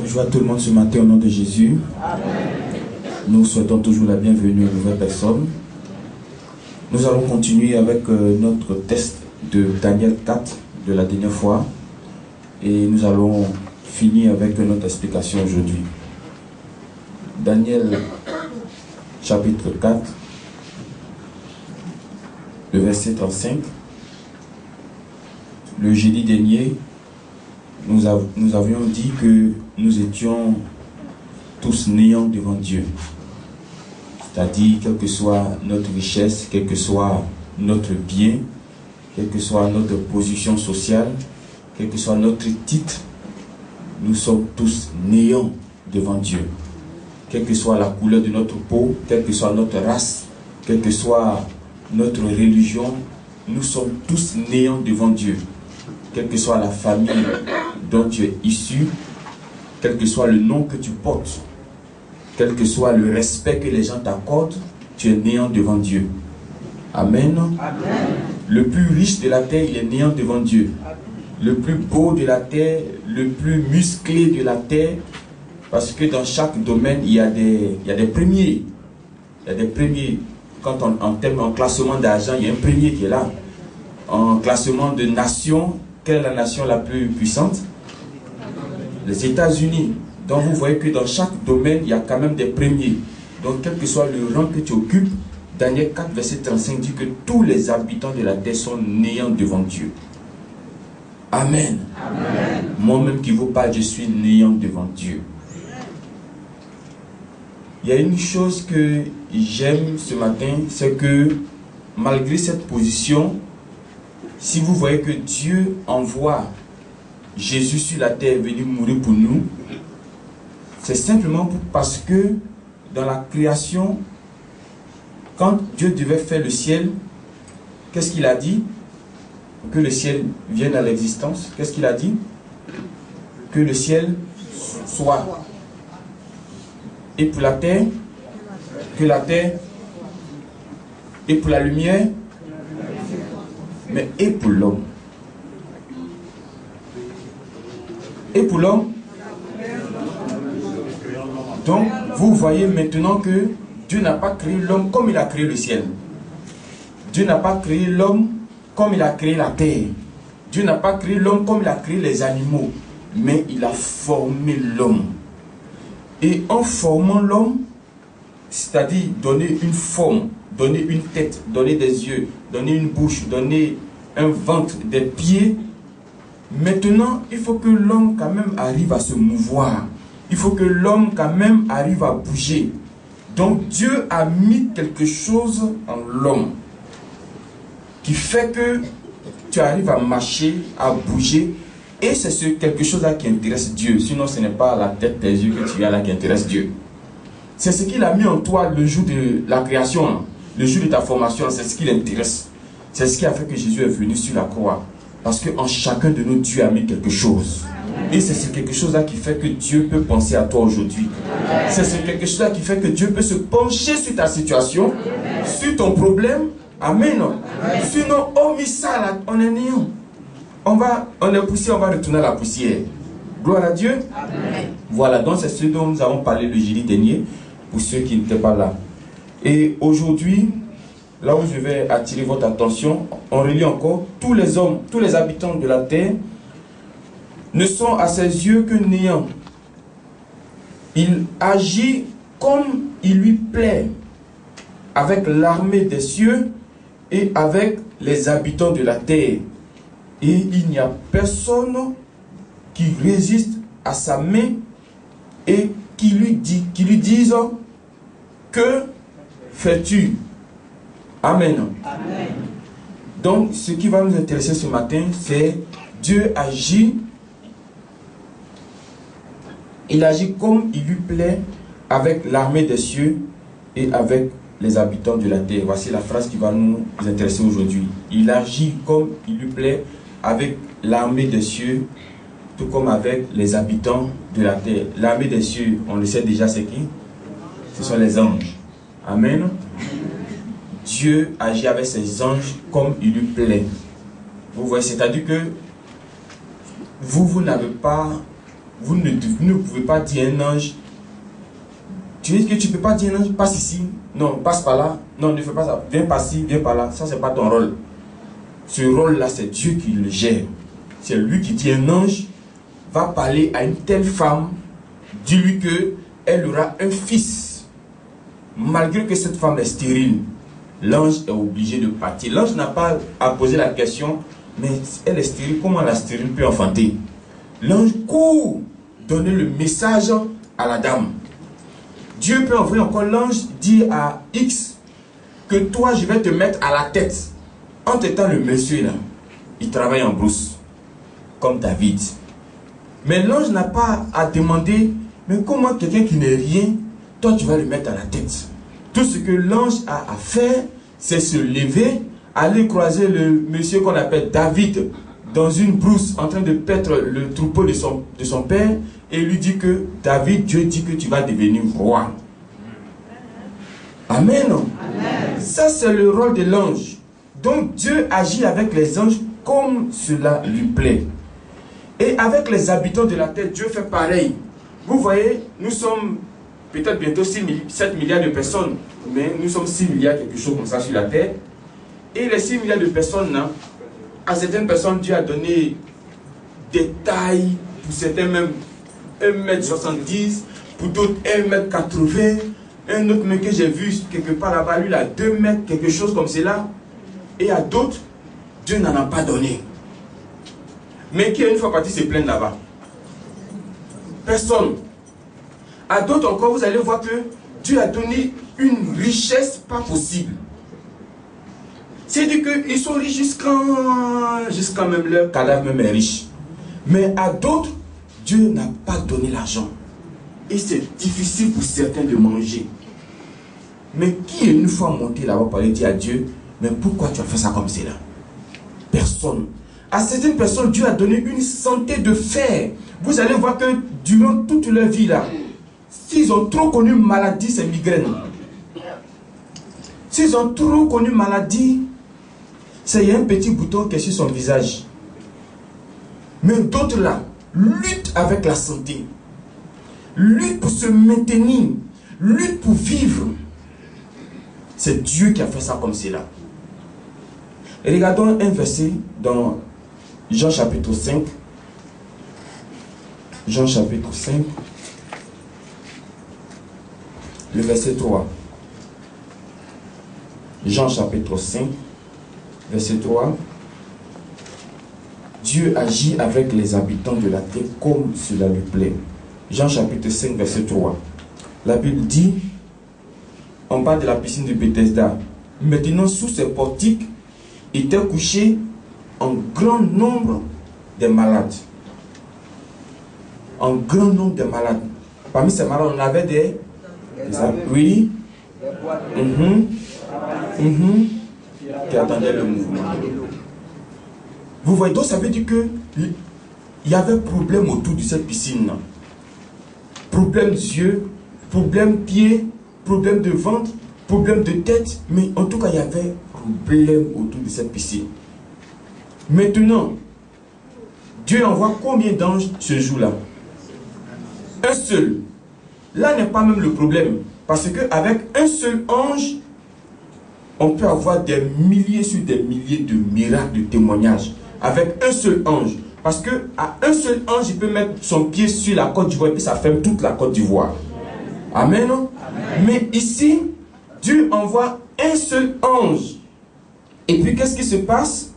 Bonjour à tout le monde ce matin au nom de Jésus. Amen. Nous souhaitons toujours la bienvenue aux nouvelles personnes. Nous allons continuer avec notre test de Daniel 4 de la dernière fois. Et nous allons finir avec notre explication aujourd'hui. Daniel chapitre 4, le verset 35. Le jeudi dernier, nous avions dit que nous étions tous néants devant Dieu. C'est-à-dire, quelle que soit notre richesse, quel que soit notre bien, quelle que soit notre position sociale, quel que soit notre titre, nous sommes tous néants devant Dieu. Quelle que soit la couleur de notre peau, quelle que soit notre race, quelle que soit notre religion, nous sommes tous néants devant Dieu. Quelle que soit la famille dont tu es issu, quel que soit le nom que tu portes, quel que soit le respect que les gens t'accordent, tu es néant devant Dieu. Amen. Amen. Le plus riche de la terre, il est néant devant Dieu. Le plus beau de la terre, le plus musclé de la terre, parce que dans chaque domaine, il y a des premiers. Il y a des premiers. Quand en classement d'argent, il y a un premier qui est là. En classement de nation, quelle est la nation la plus puissante? Les États-Unis. Donc vous voyez que dans chaque domaine, il y a quand même des premiers. Donc quel que soit le rang que tu occupes, Daniel 4, verset 35 dit que tous les habitants de la terre sont néants devant Dieu. Amen. Amen. Moi-même qui vous parle, je suis néant devant Dieu. Il y a une chose que j'aime ce matin, c'est que malgré cette position, si vous voyez que Dieu envoie Jésus sur la terre venir mourir pour nous, c'est simplement parce que dans la création, quand Dieu devait faire le ciel, qu'est-ce qu'il a dit? Que le ciel vienne à l'existence. Qu'est-ce qu'il a dit? Que le ciel soit. Et pour la terre, que la terre. Et pour la lumière, mais et pour l'homme. Et pour l'homme. Donc, vous voyez maintenant que Dieu n'a pas créé l'homme comme il a créé le ciel. Dieu n'a pas créé l'homme comme il a créé la terre. Dieu n'a pas créé l'homme comme il a créé les animaux. Mais il a formé l'homme. Et en formant l'homme, c'est-à-dire donner une forme, donner une tête, donner des yeux, donner une bouche, donner un ventre, des pieds. Maintenant, il faut que l'homme quand même arrive à se mouvoir. Il faut que l'homme quand même arrive à bouger. Donc Dieu a mis quelque chose en l'homme qui fait que tu arrives à marcher, à bouger. Et c'est ce quelque chose là qui intéresse Dieu. Sinon, ce n'est pas la tête, tes yeux que tu as là qui intéresse Dieu. C'est ce qu'il a mis en toi le jour de la création, hein. Le jour de ta formation, c'est ce qui l'intéresse. C'est ce qui a fait que Jésus est venu sur la croix. Parce qu'en chacun de nous, Dieu a mis quelque chose. Et c'est ce quelque chose là qui fait que Dieu peut penser à toi aujourd'hui. C'est ce quelque chose là qui fait que Dieu peut se pencher sur ta situation, sur ton problème. Amen. Sinon, hormis ça, là, on est néant. On est poussière, on va retourner à la poussière. Gloire à Dieu. Amen. Voilà, donc c'est ce dont nous avons parlé le jeudi dernier, pour ceux qui n'étaient pas là. Et aujourd'hui, là où je vais attirer votre attention, on relit encore, tous les hommes, tous les habitants de la terre ne sont à ses yeux que néants. Il agit comme il lui plaît, avec l'armée des cieux et avec les habitants de la terre. Et il n'y a personne qui résiste à sa main et qui lui dise que fais-tu? Amen. Amen. Donc, ce qui va nous intéresser ce matin, c'est Dieu agit. Il agit comme il lui plaît avec l'armée des cieux et avec les habitants de la terre. Voici la phrase qui va nous intéresser aujourd'hui. Il agit comme il lui plaît avec l'armée des cieux, tout comme avec les habitants de la terre. L'armée des cieux, on le sait déjà, c'est qui? Ce sont les anges. Amen. Dieu agit avec ses anges comme il lui plaît. Vous voyez, c'est-à-dire que vous n'avez pas vous ne pouvez pas dire un ange. Tu dis que tu ne peux pas dire un ange, passe ici. Non, passe par là. Non, ne fais pas ça. Viens par ci, viens par là. Ça, c'est pas ton rôle. Ce rôle-là, c'est Dieu qui le gère. C'est lui qui dit un ange va parler à une telle femme, dis-lui qu'elle aura un fils. Malgré que cette femme est stérile, l'ange est obligé de partir. L'ange n'a pas à poser la question, mais elle est stérile, comment la stérile peut enfanter? L'ange court donner le message à la dame. Dieu peut envoyer encore l'ange, dire à X que toi, je vais te mettre à la tête. En temps, le monsieur là, il travaille en brousse, comme David. Mais l'ange n'a pas à demander, mais comment quelqu'un qui n'est rien, toi tu vas le mettre à la tête. Tout ce que l'ange a à faire, c'est se lever, aller croiser le monsieur qu'on appelle David dans une brousse en train de paître le troupeau de son père et lui dit que David, Dieu dit que tu vas devenir roi. Amen. Amen. Ça c'est le rôle de l'ange. Donc Dieu agit avec les anges comme cela lui plaît. Et avec les habitants de la terre, Dieu fait pareil. Vous voyez, nous sommes peut-être bientôt 7 milliards de personnes, mais nous sommes 6 milliards, quelque chose comme ça sur la terre. Et les 6 milliards de personnes, là, à certaines personnes, Dieu a donné des tailles, pour certains même 1,70 m, pour d'autres 1,80 m, un autre mec que j'ai vu quelque part là-bas, lui, il a 2 mètres, quelque chose comme cela. Et à d'autres, Dieu n'en a pas donné. Mais qui, une fois parti, se plaindre là-bas? Personne. À d'autres encore, vous allez voir que Dieu a donné une richesse pas possible. C'est-à-dire qu'ils sont riches jusqu'à même leur cadavre même est riche. Mais à d'autres, Dieu n'a pas donné l'argent. Et c'est difficile pour certains de manger. Mais qui est une fois monté là-bas pour aller dire à Dieu, mais pourquoi tu as fait ça comme cela? Personne. À certaines personnes, Dieu a donné une santé de fer. Vous allez voir que durant toute leur vie là, s'ils ont trop connu maladie, c'est migraine. S'ils ont trop connu maladie, c'est y a un petit bouton qui est sur son visage. Mais d'autres là, luttent avec la santé. Luttent pour se maintenir. Luttent pour vivre. C'est Dieu qui a fait ça comme cela. Et regardons un verset dans Jean chapitre 5. Jean chapitre 5. Le verset 3. Jean chapitre 5. Verset 3. Dieu agit avec les habitants de la terre comme cela lui plaît. Jean chapitre 5, verset 3. La Bible dit, on parle de la piscine de Bethesda. Maintenant, sous ces portiques, étaient couchés un grand nombre de malades. Un grand nombre de malades. Parmi ces malades, on avait des oui. Qui attendaient le mouvement. Vous voyez, donc ça veut dire que il y avait problème autour de cette piscine. Problème d'yeux, problème pied, problème de ventre, problème de tête, mais en tout cas il y avait problème autour de cette piscine. Maintenant, Dieu envoie combien d'anges ce jour-là? Un seul. Là n'est pas même le problème, parce qu'avec un seul ange, on peut avoir des milliers sur des milliers de miracles, de témoignages. Avec un seul ange. Parce qu'à un seul ange, il peut mettre son pied sur la Côte d'Ivoire et puis ça ferme toute la Côte d'Ivoire. Amen, non? Amen. Mais ici, Dieu envoie un seul ange. Et puis qu'est-ce qui se passe?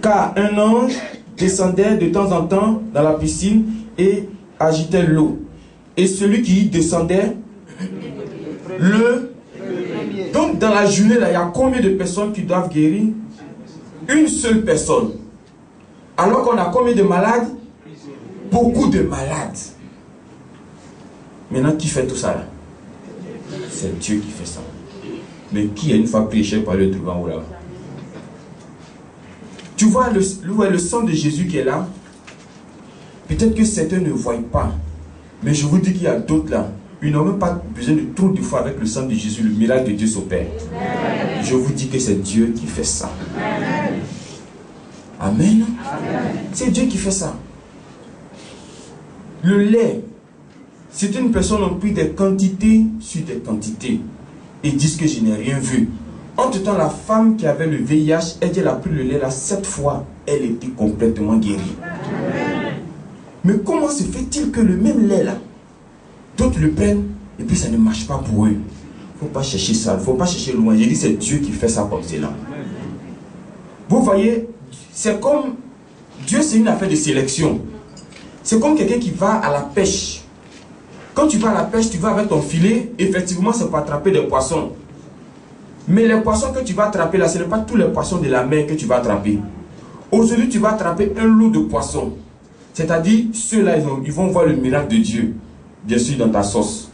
Car un ange descendait de temps en temps dans la piscine et agitait l'eau. Et celui qui y descendait, donc dans la journée, là, il y a combien de personnes qui doivent guérir? Une seule personne. Alors qu'on a combien de malades? Beaucoup de malades. Maintenant, qui fait tout ça là? C'est Dieu qui fait ça. Mais qui a une fois prêché par le truc en haut là? Tu vois le sang de Jésus qui est là? Peut-être que certains ne voient pas. Mais je vous dis qu'il y a d'autres là. Ils n'ont même pas besoin de trop de fois avec le sang de Jésus. Le miracle de Dieu s'opère. Je vous dis que c'est Dieu qui fait ça. Amen. C'est Dieu qui fait ça. Le lait, c'est une personne ont pris des quantités sur des quantités et disent que je n'ai rien vu. Entre-temps, la femme qui avait le VIH, elle a pris le lait là 7 fois, elle était complètement guérie. Mais comment se fait-il que le même lait là, d'autres le prennent et puis ça ne marche pas pour eux? Il ne faut pas chercher ça, il ne faut pas chercher loin. J'ai dit c'est Dieu qui fait ça comme cela. Vous voyez, c'est comme Dieu, c'est une affaire de sélection. C'est comme quelqu'un qui va à la pêche. Quand tu vas à la pêche, tu vas avec ton filet, effectivement c'est pour attraper des poissons. Mais les poissons que tu vas attraper là, ce n'est pas tous les poissons de la mer que tu vas attraper. Aujourd'hui, tu vas attraper un lot de poissons. C'est-à-dire, ceux-là, ils vont voir le miracle de Dieu. Bien sûr, dans ta sauce.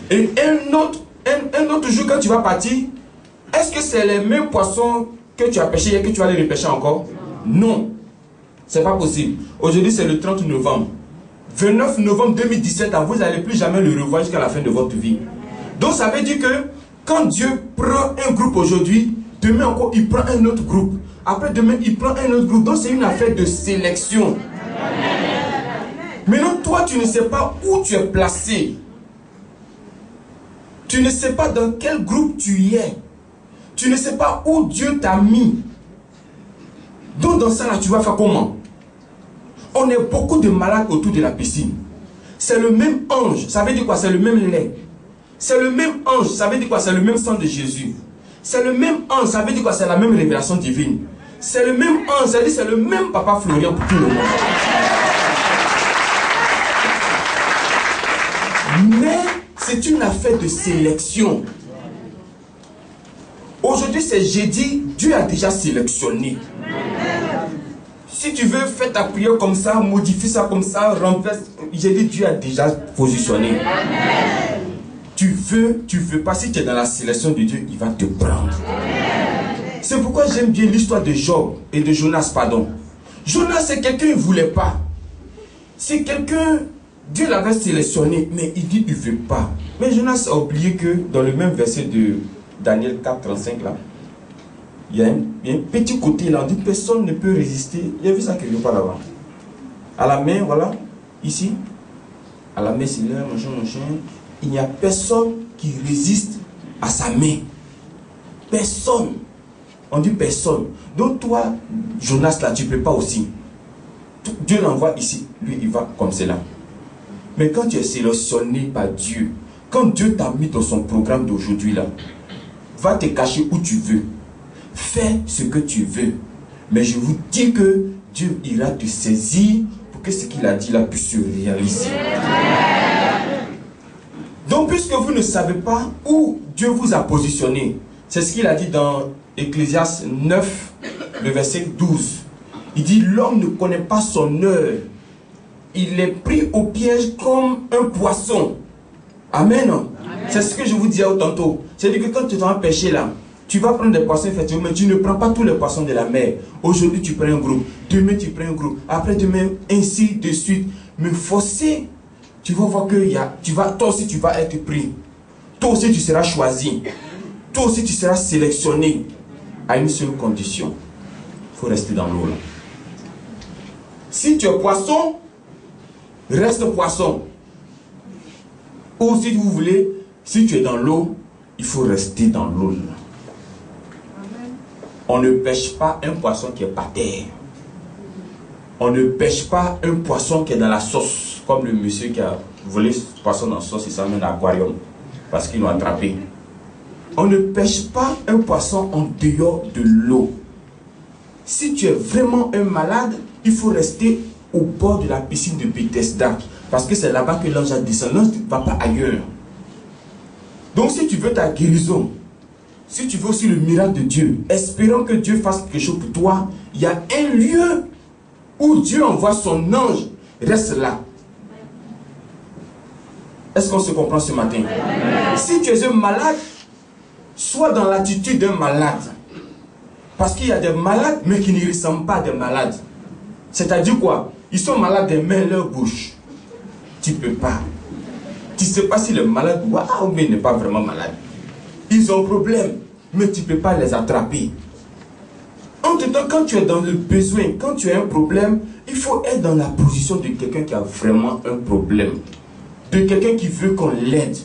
Et un autre jour, quand tu vas partir, est-ce que c'est les mêmes poissons que tu as pêchés et que tu vas les repêcher encore? Non. C'est pas possible. Aujourd'hui, c'est le 30 novembre. 29 novembre 2017, vous n'allez plus jamais le revoir jusqu'à la fin de votre vie. Donc, ça veut dire que quand Dieu prend un groupe aujourd'hui, demain encore, il prend un autre groupe. Après, demain, il prend un autre groupe. Donc, c'est une affaire de sélection. Maintenant, toi, tu ne sais pas où tu es placé. Tu ne sais pas dans quel groupe tu y es. Tu ne sais pas où Dieu t'a mis. Donc, dans ça, là, tu vas faire comment? On est beaucoup de malades autour de la piscine. C'est le même ange. Ça veut dire quoi? C'est le même lait. C'est le même ange. Ça veut dire quoi? C'est le même sang de Jésus. C'est le même ange. Ça veut dire quoi? C'est la même révélation divine. C'est le même ange. Ça veut dire c'est le même papa Florian pour tout le monde. Mais c'est une affaire de sélection. Aujourd'hui, c'est jeudi. Dieu a déjà sélectionné. Si tu veux faire ta prière comme ça, modifie ça comme ça, renverse. J'ai dit, Dieu a déjà positionné. Tu veux pas. Si tu es dans la sélection de Dieu, il va te prendre. C'est pourquoi j'aime bien l'histoire de Job et de Jonas, pardon. Jonas, c'est quelqu'un qui ne voulait pas. C'est quelqu'un, Dieu l'avait sélectionné, mais il dit, il ne veut pas. Mais Jonas a oublié que dans le même verset de Daniel 4, 35 là, il y a un petit côté là, on dit personne ne peut résister. Il y a vu ça quelque part là-bas. À la main, voilà, ici. À la main, c'est là, machin. Il n'y a personne qui résiste à sa main. Personne. On dit personne. Donc toi, Jonas là, tu ne peux pas aussi. Dieu l'envoie ici. Lui, il va comme cela. Mais quand tu es sélectionné par Dieu, quand Dieu t'a mis dans son programme d'aujourd'hui là, va te cacher où tu veux. Fais ce que tu veux. Mais je vous dis que Dieu ira te saisir pour que ce qu'il a dit là puisse se réaliser. Donc, puisque vous ne savez pas où Dieu vous a positionné, c'est ce qu'il a dit dans Ecclésiaste 9, le verset 12. Il dit, l'homme ne connaît pas son heure. Il est pris au piège comme un poisson. Amen. C'est ce que je vous disais tantôt. C'est-à-dire que quand tu vas pêcher là, tu vas prendre des poissons effectivement, mais tu ne prends pas tous les poissons de la mer. Aujourd'hui, tu prends un groupe. Demain, tu prends un groupe. Après, demain, ainsi de suite. Mais forcé, tu vas voir que toi aussi, tu vas être pris. Toi aussi, tu seras choisi. Toi aussi, tu seras sélectionné à une seule condition. Il faut rester dans l'eau là. Si tu es poisson, reste poisson. Ou si vous voulez, si tu es dans l'eau, il faut rester dans l'eau là. On ne pêche pas un poisson qui est par terre. On ne pêche pas un poisson qui est dans la sauce. Comme le monsieur qui a volé ce poisson dans la sauce, il s'amène à l'aquarium. Parce qu'ils l'ont attrapé. On ne pêche pas un poisson en dehors de l'eau. Si tu es vraiment un malade, il faut rester au bord de la piscine de Bethesda. Parce que c'est là-bas que l'ange a descendu. L'ange ne va pas ailleurs. Donc si tu veux ta guérison, si tu veux aussi le miracle de Dieu, espérant que Dieu fasse quelque chose pour toi, il y a un lieu où Dieu envoie son ange. Reste là. Est-ce qu'on se comprend ce matin? Si tu es un malade, sois dans l'attitude d'un malade. Parce qu'il y a des malades, mais qui ne ressemblent pas à des malades. C'est-à-dire quoi? Ils sont malades des mains et leur bouche. Tu ne peux pas. Tu ne sais pas si le malade, waouh, mais il n'est pas vraiment malade. Ils ont un problème, mais tu ne peux pas les attraper. Quand tu es dans le besoin, quand tu as un problème, il faut être dans la position de quelqu'un qui a vraiment un problème. De quelqu'un qui veut qu'on l'aide.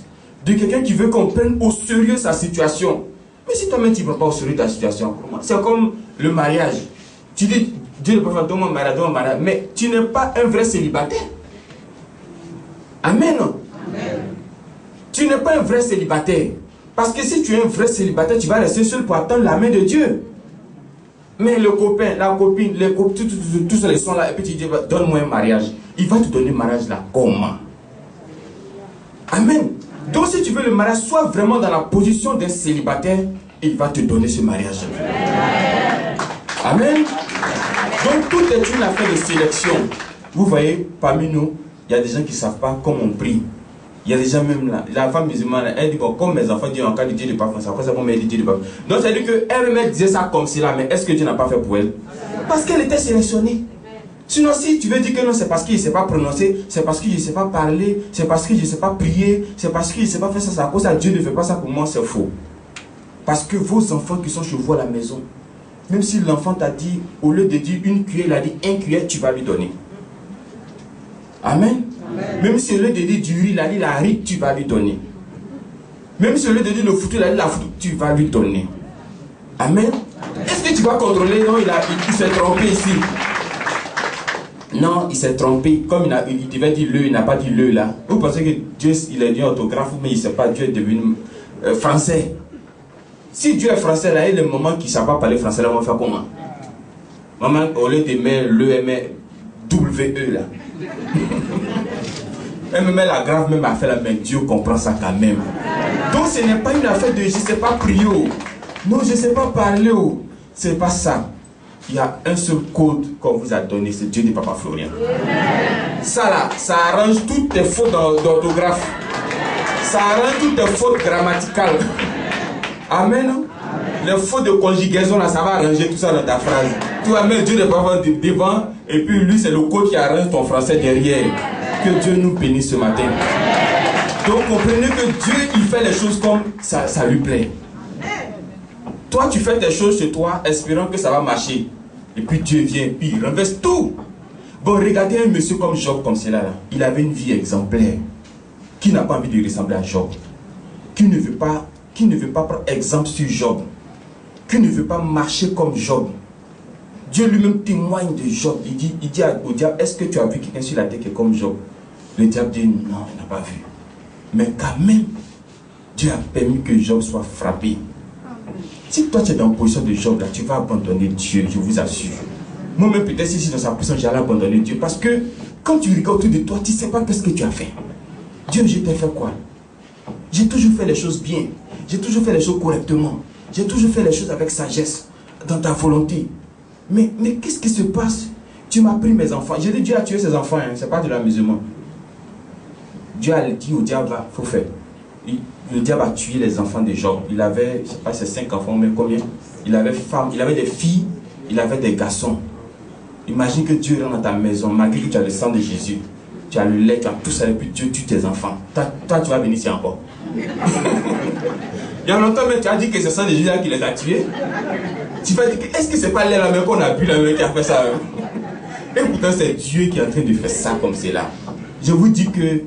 De quelqu'un qui veut qu'on prenne au sérieux sa situation. Mais si toi-même tu ne prends pas au sérieux ta situation, c'est comme le mariage. Tu dis, Dieu ne peut pas donner un mariage, mais tu n'es pas un vrai célibataire. Amen. Amen. Tu n'es pas un vrai célibataire. Parce que si tu es un vrai célibataire, tu vas rester seul pour attendre la main de Dieu. Mais le copain, la copine, les copines, tous ceux qui sont là, et puis tu dis, donne-moi un mariage. Il va te donner un mariage là. Comment? Amen. Donc si tu veux le mariage, sois vraiment dans la position d'un célibataire, il va te donner ce mariage. Amen. Donc tout est une affaire de sélection. Vous voyez, parmi nous, il y a des gens qui ne savent pas comment on prie. Il y a des gens même là, la femme musulmane, elle dit, bon, comme mes enfants disent en cas de Dieu de pas faire ça, après ça, comme elle dit Dieu de pas faire. Donc ça veut dire qu'elle-même disait ça comme cela, mais est-ce que Dieu n'a pas fait pour elle? Parce qu'elle était sélectionnée. Sinon, si tu veux dire que non, c'est parce qu'il ne sait pas prononcer, c'est parce qu'il ne sait pas parler, c'est parce qu'il ne sait pas prier, c'est parce qu'il ne sait pas faire ça, c'est à cause de Dieu ne fait pas ça pour moi, c'est faux. Parce que vos enfants qui sont chez vous à la maison, même si l'enfant t'a dit, au lieu de dire une cuillère, il a dit un cuillère, tu vas lui donner. Amen. Amen. Même si au lieu de dire du riz, il a dit la riz, tu vas lui donner. Même si au lieu de dire le foutu, il a dit la foutu, tu vas lui donner. Amen. Est-ce que tu vas contrôler? Non, il s'est trompé ici. Non, il s'est trompé. Comme il devait dire le, il n'a pas dit le là. Vous pensez que Dieu, il a dit orthographe, mais il ne sait pas, Dieu est devenu français. Si Dieu est français là, il y a le moment qu'il ne sait pas parler français là, on va faire comment? Maman, au lieu de mettre le, elle met W-E là. Elle me met la grave même affaire là, mais Dieu comprend ça quand même. Donc ce n'est pas une affaire de je ne sais pas prier. Non, je ne sais pas parler. Ce n'est pas ça. Il y a un seul code qu'on vous a donné, c'est Dieu de Papa Florian. Ça là, ça arrange toutes tes fautes d'orthographe. Ça arrange toutes tes fautes grammaticales. Amen. Les fautes de conjugaison là, ça va arranger tout ça dans ta phrase. Tu vas mettre Dieu de Papa devant, et puis lui c'est le code qui arrange ton français derrière. Que Dieu nous bénisse ce matin. Donc comprenez que Dieu il fait les choses comme ça lui plaît. Toi tu fais tes choses chez toi espérant que ça va marcher. Et puis Dieu vient, puis il renverse tout. Bon, regardez un monsieur comme Job, comme cela là. Il avait une vie exemplaire. Qui n'a pas envie de ressembler à Job? Qui ne veut pas prendre exemple sur Job? Qui ne veut pas marcher comme Job? Dieu lui-même témoigne de Job. Il dit au diable, est-ce que tu as vu quelqu'un sur la terre qui est comme Job? Le diable dit, non, il n'a pas vu. Mais quand même, Dieu a permis que Job soit frappé. Si toi tu es dans la position de Job, là, tu vas abandonner Dieu, je vous assure. Moi-même, peut-être si je suis dans sa position, j'allais abandonner Dieu. Parce que quand tu regardes autour de toi, tu ne sais pas qu'est-ce que tu as fait. Dieu, je t'ai fait quoi? J'ai toujours fait les choses bien. J'ai toujours fait les choses correctement. J'ai toujours fait les choses avec sagesse, dans ta volonté. Mais qu'est-ce qui se passe? Tu m'as pris mes enfants. J'ai dit, Dieu a tué ses enfants, hein. Ce n'est pas de l'amusement. Dieu a dit au diable, il faut faire. Le diable a tué les enfants de Job. Il avait, je ne sais pas, ses 5 enfants, mais combien? Il avait femmes, il avait des filles, il avait des garçons. Imagine que Dieu rentre dans ta maison, malgré que tu as le sang de Jésus. Tu as le lait, tu as tout ça, et puis Dieu tue tes enfants. Toi, tu vas venir ici encore. Il y a longtemps, mais tu as dit que c'est le sang de Jésus qui les a tués. Tu vas dire, est-ce que c'est pas l'air la main qu'on a bu, la main qui a fait ça? Et pourtant, c'est Dieu qui est en train de faire ça comme c'est là. Je vous dis que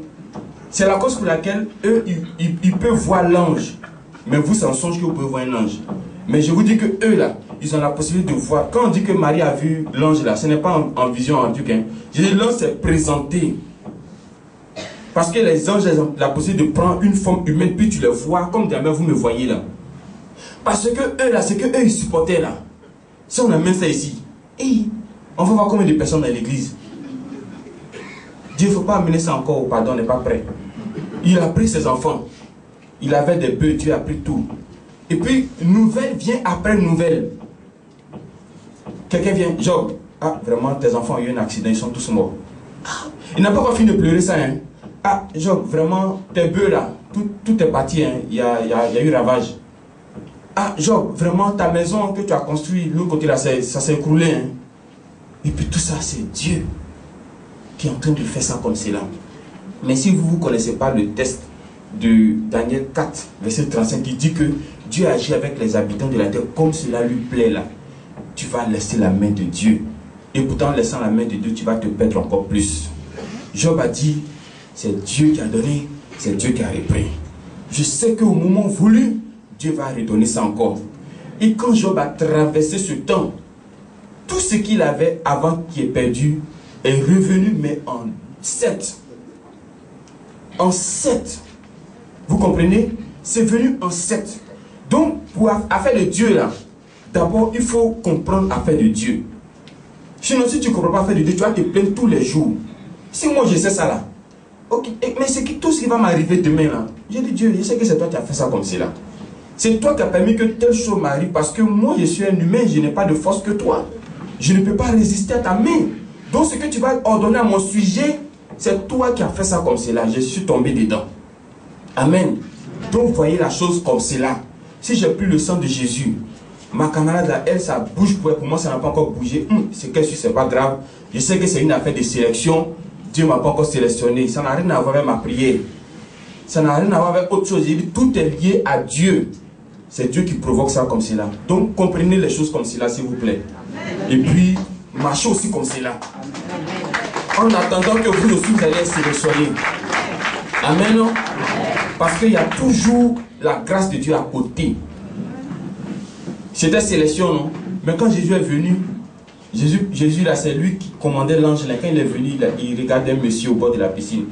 c'est la cause pour laquelle eux, ils peuvent voir l'ange. Mais vous, c'est un songe que vous pouvez voir un ange. Mais je vous dis que eux, là, ils ont la possibilité de voir. Quand on dit que Marie a vu l'ange, là, ce n'est pas en vision, en tout cas. Je dis, l'ange s'est présenté. Parce que les anges, ils ont la possibilité de prendre une forme humaine, puis tu les vois comme jamais vous me voyez là. Parce que eux, là, c'est que eux, ils supportaient, là. Si on amène ça ici, et on va voir combien de personnes dans l'église. Dieu, il ne faut pas amener ça encore, pardon, on n'est pas prêt. Il a pris ses enfants. Il avait des bœufs, Dieu a pris tout. Et puis, nouvelle vient après nouvelle. Quelqu'un vient, Job, ah, vraiment, tes enfants ont eu un accident, ils sont tous morts. Ah, il n'a pas encore fini de pleurer ça, hein. Ah, Job, vraiment, tes bœufs là, tout est parti, hein. Il y a eu ravage. Ah, Job, vraiment, ta maison que tu as construite, l'autre côté là, ça s'est écroulé, hein. Et puis tout ça, c'est Dieu qui est en train de faire ça comme cela. Mais si vous ne connaissez pas le texte de Daniel 4, verset 35, qui dit que Dieu agit avec les habitants de la terre comme cela lui plaît là. tu vas laisser la main de Dieu. Et pourtant, en laissant la main de Dieu, tu vas te perdre encore plus. Job a dit, c'est Dieu qui a donné, c'est Dieu qui a repris. Je sais qu'au moment voulu, Dieu va redonner ça encore. Et quand Job a traversé ce temps, tout ce qu'il avait avant qui est perdu est revenu, mais en 7. En 7. Vous comprenez? C'est venu en 7. Donc, pour affaire de Dieu là, d'abord, il faut comprendre affaire de Dieu. Sinon, si tu ne comprends pas affaire de Dieu, tu vas te plaindre tous les jours. Si moi je sais ça là, ok, mais c'est tout ce qui va m'arriver demain là. J'ai dit Dieu, je sais que c'est toi qui as fait ça comme cela. C'est toi qui as permis que telle chose m'arrive parce que moi je suis un humain, je n'ai pas de force que toi. Je ne peux pas résister à ta main. Donc ce que tu vas ordonner à mon sujet, c'est toi qui as fait ça comme cela. Je suis tombé dedans. Amen. Donc voyez la chose comme cela. Si j'ai pris le sang de Jésus, ma camarade là, elle, ça bouge pour moi, ça n'a pas encore bougé. C'est que c'est pas grave. Je sais que c'est une affaire de sélection. Dieu ne m'a pas encore sélectionné. Ça n'a rien à voir avec ma prière. Ça n'a rien à voir avec autre chose. Tout est lié à Dieu. C'est Dieu qui provoque ça comme cela. Donc comprenez les choses comme cela, s'il vous plaît. Et puis, marchez aussi comme cela. En attendant que vous aussi vous allez être sélectionnés. Amen, non? Parce qu'il y a toujours la grâce de Dieu à côté. C'était sélection, non? Mais quand Jésus est venu, Jésus là, c'est lui qui commandait l'ange. Quand il est venu, il regardait un monsieur au bord de la piscine.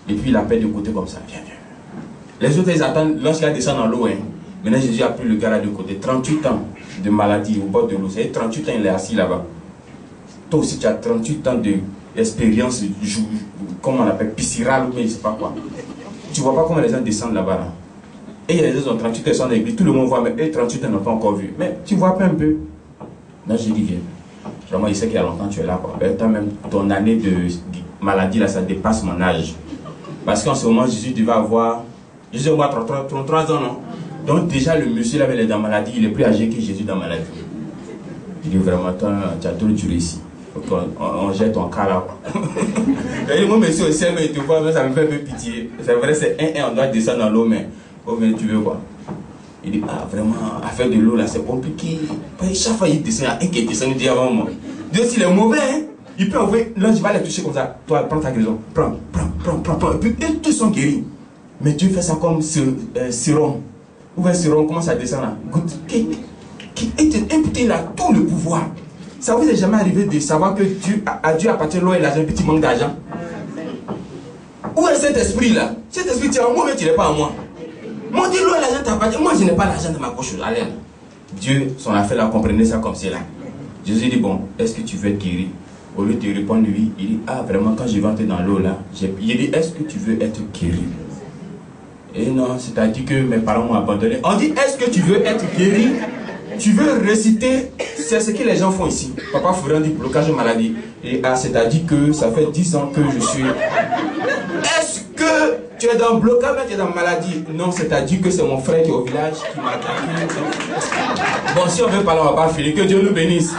Et puis il appelle de côté comme ça. Viens, viens. Les autres, ils attendent l'ange qui va descendre dans l'eau. Hein. Maintenant, Jésus a pris le gars là de côté. 38 ans de maladie au bord de l'eau. C'est 38 ans, il est assis là-bas. Toi aussi, tu as 38 ans d'expérience, comment on appelle, piscirale ou je ne sais pas quoi. Tu ne vois pas comment les gens descendent là-bas. Là. Et il y a des gens qui ont 38 ans, ils sont dans l'église. Tout le monde voit, mais eux, 38 ans, n'ont pas encore vu. Mais tu vois pas un peu. Là, j'ai dit, viens. Vraiment, il sait qu'il y a longtemps tu es là. Ben, toi-même, ton année de maladie, là, ça dépasse mon âge. Parce qu'en ce moment, Jésus devait avoir... Jésus a 33 ans, non? Donc déjà, le monsieur, là, il est dans la maladie. Il est plus âgé que Jésus dans la maladie. Il dit, vraiment, toi, tu as trop duré ici. On jette ton cas là. Et moi, monsieur, aussi, mais tu vois, ça me fait un peu pitié. C'est vrai, c'est on doit descendre dans l'eau, mais oh, mais tu veux quoi? Il dit, ah, vraiment, affaire de l'eau là, c'est compliqué. Chaque fois, il descend, il y a un qui descend, il dit avant moi. Dieu, s'il est mauvais, hein, il peut envoyer, l'ange va les toucher comme ça. Toi, prends ta guérison. Prends. Et puis, ils tous sont guéris. Mais Dieu fait ça comme sérum. Vous voyez, sérum, comment ça descend là? Goûte. Il a tout le pouvoir. Ça vous est jamais arrivé de savoir que Dieu appartient à l'eau et l'argent, petit manque d'argent? Où est cet esprit là? Cet esprit, tu es en moi, mais tu n'es pas en moi. Moi, dis l'eau et l'argent t'appartient. Moi, je n'ai pas l'argent dans ma poche. Allez. Dieu, son affaire là, comprenez ça comme c'est là. Jésus dit, bon, est-ce que tu veux être guéri? Au lieu de répondre lui, il dit, ah, vraiment, quand je vais entrer dans l'eau là, il dit, est-ce que tu veux être guéri? Et non, c'est-à-dire que mes parents m'ont abandonné. On dit, est-ce que tu veux être guéri? Tu veux réciter, c'est ce que les gens font ici. Papa Fouran dit blocage de maladie. Et c'est-à-dire que ça fait 10 ans que je suis... Est-ce que tu es dans le blocage, mais tu es dans la maladie? Non, c'est-à-dire que c'est mon frère qui est au village qui m'a attaqué. Bon, si on veut parler, on va pas finir. Que Dieu nous bénisse.